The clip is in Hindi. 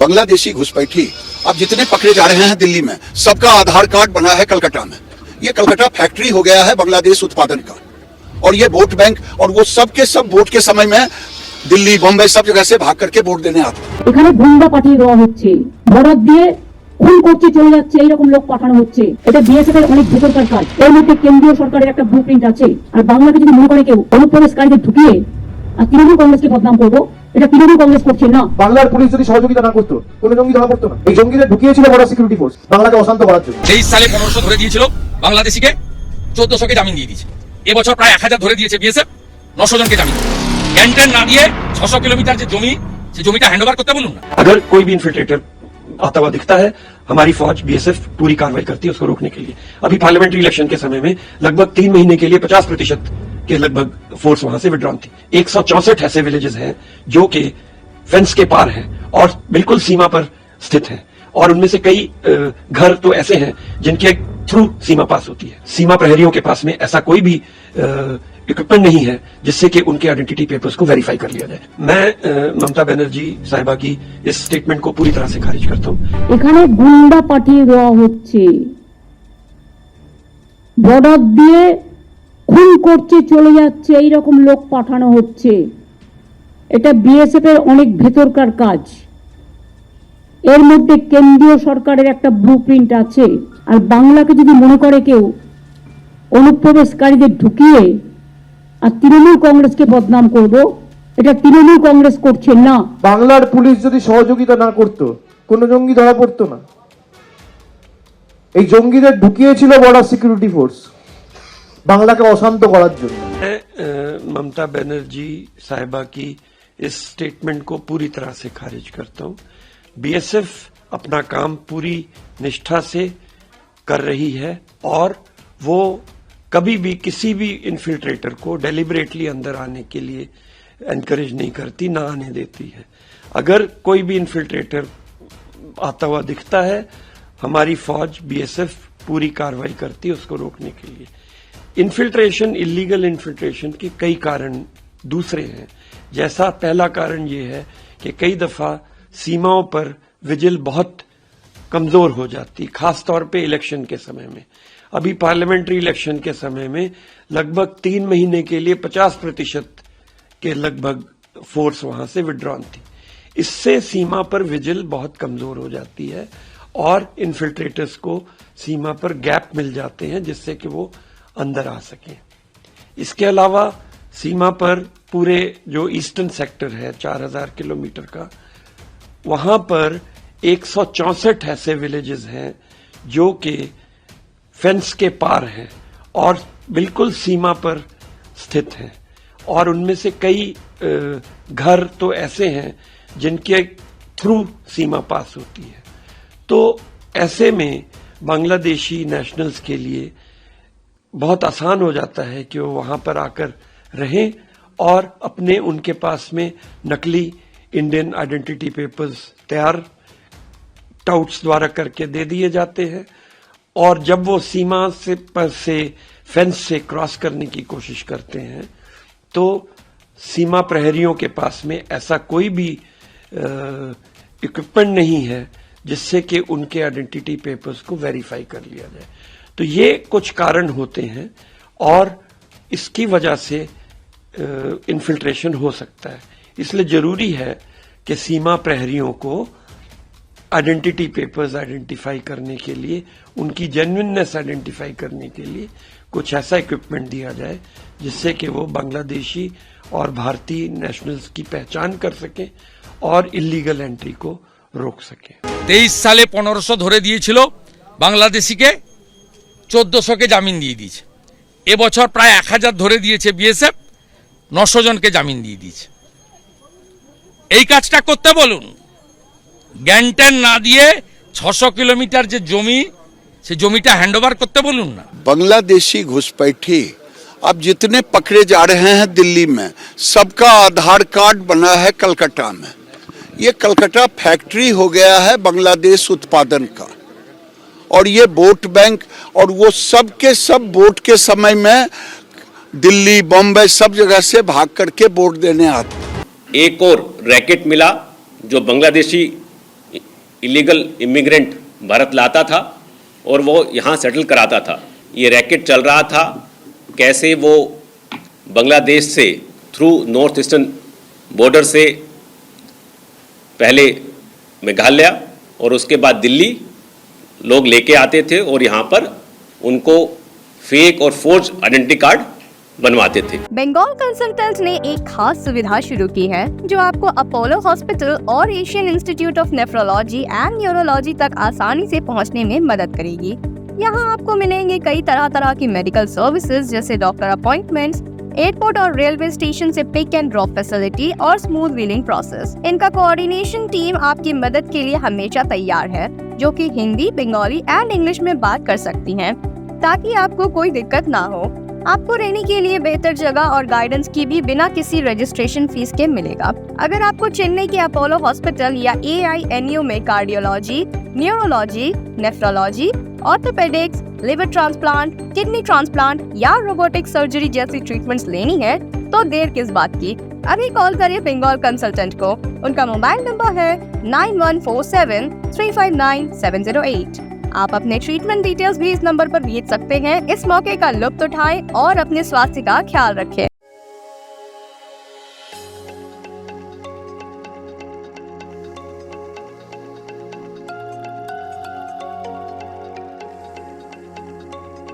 बांग्लादेशी घुसपैठी अब जितने पकड़े जा रहे हैं दिल्ली में, सबका आधार कार्ड बना है कलकत्ता में। ये कलकत्ता फैक्ट्री हो गया है बांग्लादेश उत्पादन का। और ये वोट बैंक और वो सब के सब वोट के समय में दिल्ली बम्बई सब जगह से भाग करके वोट देने आते हैं। এখানে গুন্ডা পাঠিয়ে দেওয়া হচ্ছে, বরাদ দিয়ে খুন করতে চলে যাচ্ছে, এইরকম লোক পাঠানো হচ্ছে। এটা বিএসএফ এর অনেক ভেতরকার কাজ। এর মধ্যে কেন্দ্রীয় সরকারের একটা ব্লুপ্রিন্ট আছে। আর বাংলাকে যদি মনে করে কেউ অনুপ্রবেশকারীদের ঢুকিয়ে আর তৃণমূল কংগ্রেসকে বদনাম করবো, এটা তৃণমূল কংগ্রেস করছে না। বাংলার পুলিশ যদি সহযোগিতা না করতো, কোনো জঙ্গি ধরা পড়তো না। এই জঙ্গিদের ঢুকিয়েছিল বর্ডার সিকিউরিটি ফোর্স বাংলাকে অশান্ত করার জন্য। 23 সালে 1500 ধরে দিয়েছিল বাংলাদেশিকে, 1400 কে জামিন দিয়ে দিয়েছে। এবছর প্রায় 1000 ধরে দিয়েছে বিএসএফ, 900 জনকে জামিন। ক্যান্টেন না দিয়ে 600 কিলোমিটার যে জমি, সেই জমিটা হ্যান্ডওভার করতে বলুন না। अगर कोई भी इन्फिल्ट्रेटर आता हुआ दिखता है, हमारी फौज बीएसएफ पूरी कार्रवाई करती है उसको रोकने के लिए। अभी पार्लियामेंट्री इलेक्शन के समय में लगभग 3 महीने के लिए 50% के लगभग फोर्स वहां से विड्रॉन थी। 164 ऐसे विलेजेस हैं जो कि फेंस के पार हैं और बिल्कुल सीमा पर स्थित हैं, और उनमें से कई घर तो ऐसे हैं जिनके थ्रू सीमा पास होती है। सीमा प्रहरियों के पास में ऐसा कोई भी इक्विपमेंट नहीं है जिससे कि उनके आइडेंटिटी पेपर्स को वेरीफाई कर लिया जाए। मैं ममता बनर्जी साहिबा की इस स्टेटमेंट को पूरी तरह से खारिज करता हूँ। এখানে গুন্ডা পাঠিয়ে দেওয়া হচ্ছে, বরাদ দিয়ে খুন করতে চলে যাচ্ছে, এইরকম লোক পাঠানো হচ্ছে। এটা বিএসএফ এর অনেক ভেতরকার কাজ। এর মধ্যে কেন্দ্রীয় সরকারের একটা ব্লুপ্রিন্ট আছে। আর বাংলাকে যদি মনে করে কেউ অনুপ্রবেশকারীদের ঢুকিয়ে আর তৃণমূল কংগ্রেসকে বদনাম করব, এটা তৃণমূল কংগ্রেস করছে না। বাংলার পুলিশ যদি সহযোগিতা না করতো, কোনো জঙ্গি ধরা পড়তো না। এই জঙ্গিদের ঢুকিয়েছিল বর্ডার সিকিউরিটি ফোর্স বাংলাকে অশান্ত করার জন্য। मैं ममता बनर्जी साहिबा की इस स्टेटमेंट को पूरी तरह से खारिज करता हूं। बीएसएफ अपना काम पूरी निष्ठा से कर रही है और वो कभी भी किसी भी इन्फिल्ट्रेटर को डेलिबरेटली अंदर आने के लिए एनकरेज नहीं करती, ना आने देती है। अगर कोई भी इन्फिल्ट्रेटर आता हुआ दिखता है, हमारी फौज बीएसएफ पूरी कार्रवाई करती है उसको रोकने के लिए। इन्फिल्ट्रेशन, इलीगल इन्फिल्ट्रेशन के कई कारण दूसरे हैं। जैसा पहला कारण ये है कि कई दफा सीमाओं पर विजिल बहुत कमजोर हो जाती, खासतौर पे इलेक्शन के समय में। अभी पार्लियामेंट्री इलेक्शन के समय में लगभग 3 महीने के लिए 50% के लगभग फोर्स वहां से विड्रॉन थी। इससे सीमा पर विजिल बहुत कमजोर हो जाती है और इन्फिल्ट्रेटर्स को सीमा पर गैप मिल जाते हैं जिससे कि वो अंदर आ सके। इसके अलावा सीमा पर पूरे जो ईस्टर्न सेक्टर है 4000 किलोमीटर का, वहां पर 164 ऐसे विलेजेस हैं जो कि फेंस के पार हैं और बिल्कुल सीमा पर स्थित हैं, और उनमें से कई घर तो ऐसे हैं जिनके थ्रू सीमा पास होती है। तो ऐसे में बांग्लादेशी नेशनल्स के लिए बहुत आसान हो जाता है कि वो वहां पर आकर रहें और अपने उनके पास में नकली इंडियन आइडेंटिटी पेपर्स तैयार टाउट्स द्वारा करके दे दिए जाते हैं, और जब वो सीमा से फेंस से क्रॉस करने की कोशिश करते हैं तो सीमा प्रहरियों के पास में ऐसा कोई भी इक्विपमेंट नहीं है जिससे कि उनके आइडेंटिटी पेपर्स को वेरीफाई कर लिया जाए। तो ये कुछ कारण होते हैं और इसकी वजह से इन्फिल्ट्रेशन हो सकता है। इसलिए जरूरी है कि सीमा प्रहरियों को आइडेंटिटी पेपर्स आइडेंटिफाई करने के लिए, उनकी जेन्युइननेस आइडेंटिफाई करने के लिए कुछ ऐसा इक्विपमेंट दिया जाए जिससे कि वो बांग्लादेशी और भारतीय नेशनल्स की पहचान कर सकें और इलीगल एंट्री को रोक सकें। 23 সালে 1500 ধরে দিয়েছিল বাংলাদেশিকে, 1400 কে জামিন দিয়ে দিয়েছে। এবছর প্রায় 1000 ধরে দিয়েছে বিএসএফ, 900 জনকে জামিন দিয়ে দিয়েছে। এই কাজটা করতে বলুন। গ্যান্টেন না দিয়ে 600 কিলোমিটার যে জমি, সেই জমিটা হ্যান্ডওভার করতে বলুন না। बांग्लादेशी घुसपैठी अब जितने पकड़े जा रहे हैं दिल्ली में, सबका आधार कार्ड बना है कलकत्ता में। ये कलकत्ता फैक्ट्री हो गया है बांग्लादेश उत्पादन का। और ये वोट बैंक और वो सब के सब वोट के समय में दिल्ली बम्बई सब जगह से भाग करके वोट देने आते। एक और रैकेट मिला जो बांग्लादेशी इलीगल इमिग्रेंट भारत लाता था और वो यहाँ सेटल कराता था। ये रैकेट चल रहा था, कैसे वो बांग्लादेश से थ्रू नॉर्थ ईस्टर्न बॉर्डर से पहले मेघालय और उसके बाद दिल्ली लोग लेके आते थे और यहाँ पर उनको फेक और फोर्ज आइडेंटिटी कार्ड बनवाते थे। बंगाल कंसल्टेंट ने एक खास सुविधा शुरू की है जो आपको अपोलो हॉस्पिटल और Asian institute of nephrology and neurology तक आसानी से पहुंचने में मदद करेगी। यहां आपको मिलेंगे कई तरह की मेडिकल सर्विसेज जैसे डॉक्टर अपॉइंटमेंट्स, एयरपोर्ट और रेलवे स्टेशन से पिक एंड ड्रॉप फैसिलिटी और स्मूथ व्हीलिंग प्रोसेस। इनका कोऑर्डिनेशन टीम आपकी मदद के लिए हमेशा तैयार है, जो कि हिंदी, बंगाली एंड इंग्लिश में बात कर सकती हैं, ताकि आपको कोई दिक्कत ना हो। आपको रहने के लिए बेहतर जगह और गाइडेंस की भी बिना किसी रजिस्ट्रेशन फीस के मिलेगा। अगर आपको चेन्नई के अपोलो हॉस्पिटल या AINU में cardiology, neurology, nephrology, orthopaedics, liver transplant, kidney transplant या रोबोटिक सर्जरी जैसी ट्रीटमेंट्स लेनी है तो देर किस बात की। अभी कॉल करिए बंगाल कंसल्टेंट को। उनका मोबाइल नंबर है 9147359708। आप अपने ट्रीटमेंट डिटेल्स भी इस नंबर पर भेज सकते हैं। इस मौके का लुत्फ उठाएं और अपने स्वास्थ्य का ख्याल रखें।